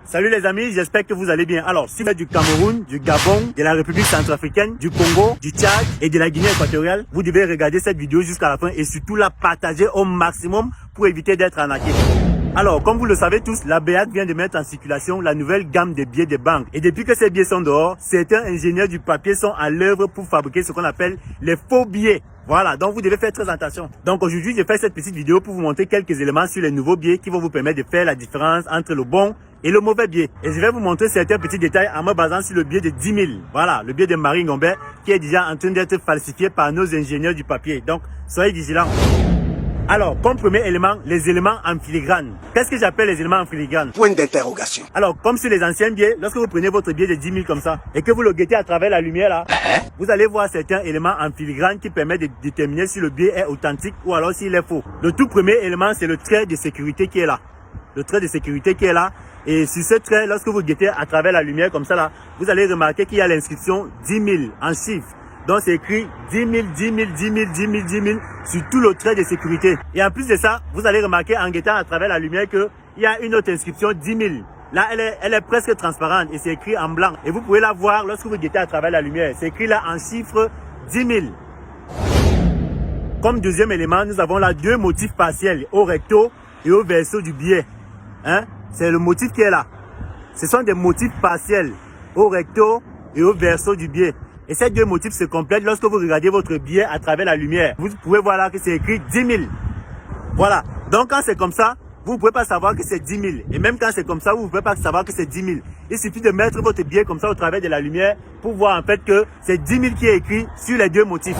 Salut les amis, j'espère que vous allez bien. Alors, si vous êtes du Cameroun, du Gabon, de la République centrafricaine, du Congo, du Tchad et de la Guinée équatoriale, vous devez regarder cette vidéo jusqu'à la fin et surtout la partager au maximum pour éviter d'être arnaqué. Alors, comme vous le savez tous, la BEAC vient de mettre en circulation la nouvelle gamme de billets des banques. Et depuis que ces billets sont dehors, certains ingénieurs du papier sont à l'œuvre pour fabriquer ce qu'on appelle les faux billets. Voilà, donc vous devez faire très attention. Donc aujourd'hui, je fais cette petite vidéo pour vous montrer quelques éléments sur les nouveaux billets qui vont vous permettre de faire la différence entre le bon et le mauvais billet. Et je vais vous montrer certains petits détails en me basant sur le billet de 10 000. Voilà, le billet de Marie Ngombe qui est déjà en train d'être falsifié par nos ingénieurs du papier. Donc, soyez vigilants. Alors, comme premier élément, les éléments en filigrane. Qu'est-ce que j'appelle les éléments en filigrane? Point d'interrogation. Alors, comme sur les anciens billets, lorsque vous prenez votre billet de 10 000 comme ça, et que vous le guettez à travers la lumière là, vous allez voir certains éléments en filigrane qui permettent de déterminer si le billet est authentique ou alors s'il est faux. Le tout premier élément, c'est le trait de sécurité qui est là. Le trait de sécurité qui est là. Et sur ce trait, lorsque vous guettez à travers la lumière comme ça là, vous allez remarquer qu'il y a l'inscription 10 000 en chiffres. Donc c'est écrit 10 000, 10 000, 10 000, 10 000, 10 000 sur tout le trait de sécurité. Et en plus de ça, vous allez remarquer en guettant à travers la lumière qu'il y a une autre inscription 10 000. Là, elle est presque transparente et c'est écrit en blanc. Et vous pouvez la voir lorsque vous guettez à travers la lumière. C'est écrit là en chiffre 10 000. Comme deuxième élément, nous avons là deux motifs partiels, au recto et au verso du billet. Hein? C'est le motif qui est là. Ce sont des motifs partiels, au recto et au verso du billet. Et ces deux motifs se complètent lorsque vous regardez votre billet à travers la lumière. Vous pouvez voir là que c'est écrit 10 000. Voilà. Donc quand c'est comme ça, vous ne pouvez pas savoir que c'est 10 000. Et même quand c'est comme ça, vous ne pouvez pas savoir que c'est 10 000. Il suffit de mettre votre billet comme ça au travers de la lumière pour voir en fait que c'est 10 000 qui est écrit sur les deux motifs.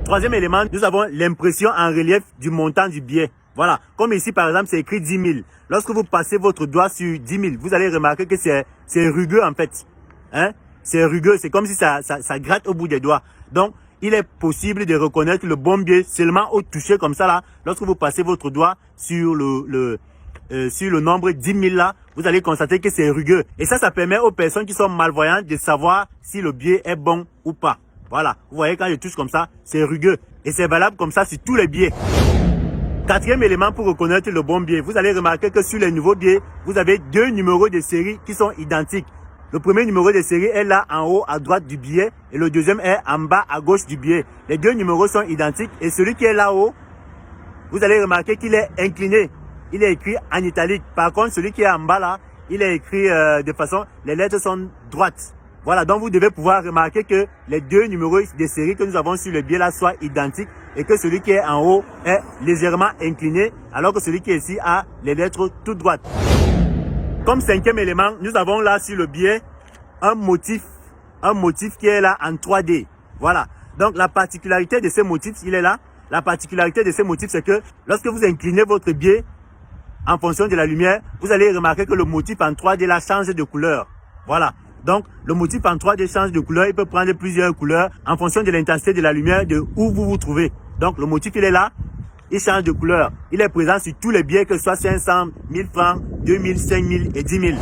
Troisième élément, nous avons l'impression en relief du montant du billet. Voilà. Comme ici par exemple, c'est écrit 10 000. Lorsque vous passez votre doigt sur 10 000, vous allez remarquer que c'est rugueux en fait. Hein? C'est rugueux, c'est comme si ça gratte au bout des doigts. Donc, il est possible de reconnaître le bon billet seulement au toucher comme ça là. Lorsque vous passez votre doigt sur le nombre 10 000 là, vous allez constater que c'est rugueux. Et ça permet aux personnes qui sont malvoyantes de savoir si le billet est bon ou pas. Voilà, vous voyez quand je touche comme ça, c'est rugueux. Et c'est valable comme ça sur tous les billets. Quatrième élément pour reconnaître le bon billet, vous allez remarquer que sur les nouveaux billets, vous avez deux numéros de série qui sont identiques. Le premier numéro de série est là en haut à droite du billet et le deuxième est en bas à gauche du billet. Les deux numéros sont identiques et celui qui est là-haut, vous allez remarquer qu'il est incliné. Il est écrit en italique. Par contre, celui qui est en bas là, il est écrit de façon, les lettres sont droites. Voilà, donc vous devez pouvoir remarquer que les deux numéros de série que nous avons sur le billet là soient identiques et que celui qui est en haut est légèrement incliné alors que celui qui est ici a les lettres toutes droites. Comme cinquième élément, nous avons là sur le billet un motif qui est là en 3D. Voilà. Donc la particularité de ce motif, il est là. La particularité de ce motif, c'est que lorsque vous inclinez votre billet en fonction de la lumière, vous allez remarquer que le motif en 3D là change de couleur. Voilà. Donc le motif en 3D change de couleur. Il peut prendre plusieurs couleurs en fonction de l'intensité de la lumière de où vous vous trouvez. Donc le motif, il est là. Il change de couleur. Il est présent sur tous les billets, que ce soit 500, 1000 francs, 2000, 5000 et 10 000.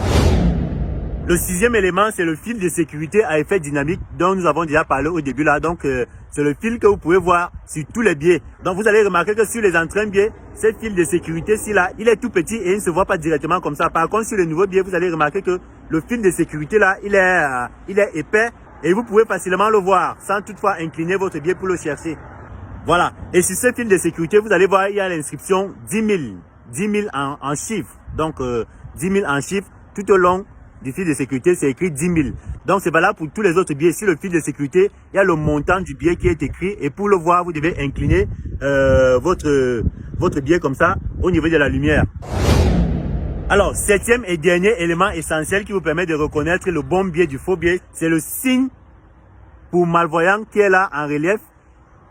Le sixième élément, c'est le fil de sécurité à effet dynamique dont nous avons déjà parlé au début là. Donc, c'est le fil que vous pouvez voir sur tous les billets. Donc, vous allez remarquer que sur les entrées billets, ce fil de sécurité-ci là, il est tout petit et il ne se voit pas directement comme ça. Par contre, sur les nouveaux billets, vous allez remarquer que le fil de sécurité là, il est épais et vous pouvez facilement le voir sans toutefois incliner votre billet pour le chercher. Voilà. Et sur ce fil de sécurité, vous allez voir, il y a l'inscription 10 000. 10 000 en chiffres. Donc, 10 000 en chiffres. Tout au long du fil de sécurité, c'est écrit 10 000. Donc, c'est valable pour tous les autres billets. Sur le fil de sécurité, il y a le montant du billet qui est écrit. Et pour le voir, vous devez incliner votre billet comme ça au niveau de la lumière. Alors, septième et dernier élément essentiel qui vous permet de reconnaître le bon billet du faux billet, c'est le signe pour malvoyant qui est là en relief.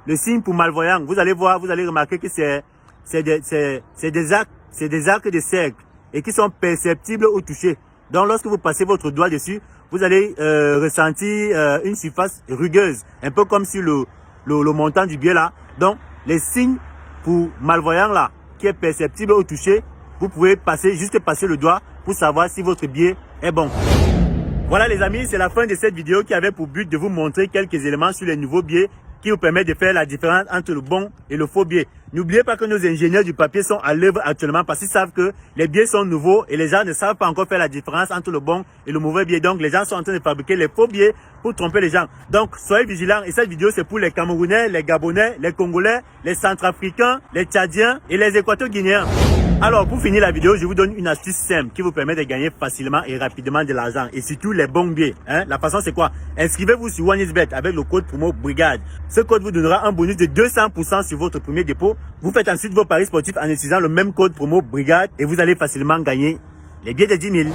Le signe pour malvoyant, vous allez voir, vous allez remarquer que c'est des arcs de cercle et qui sont perceptibles au toucher. Donc, lorsque vous passez votre doigt dessus, vous allez ressentir une surface rugueuse, un peu comme sur le montant du billet là. Donc, les signes pour malvoyant là, qui est perceptible au toucher, vous pouvez juste passer le doigt pour savoir si votre billet est bon. Voilà les amis, c'est la fin de cette vidéo qui avait pour but de vous montrer quelques éléments sur les nouveaux billets qui vous permet de faire la différence entre le bon et le faux billet. N'oubliez pas que nos ingénieurs du papier sont à l'œuvre actuellement parce qu'ils savent que les billets sont nouveaux et les gens ne savent pas encore faire la différence entre le bon et le mauvais billet. Donc les gens sont en train de fabriquer les faux billets pour tromper les gens. Donc soyez vigilants et cette vidéo c'est pour les Camerounais, les Gabonais, les Congolais, les Centrafricains, les Tchadiens et les Équato-Guinéens. Alors pour finir la vidéo, je vous donne une astuce simple qui vous permet de gagner facilement et rapidement de l'argent et surtout les bons billets. La façon c'est quoi? Inscrivez-vous sur OneXBet avec le code promo BRIGADE. Ce code vous donnera un bonus de 200% sur votre premier dépôt. Vous faites ensuite vos paris sportifs en utilisant le même code promo BRIGADE et vous allez facilement gagner les billets de 10 000.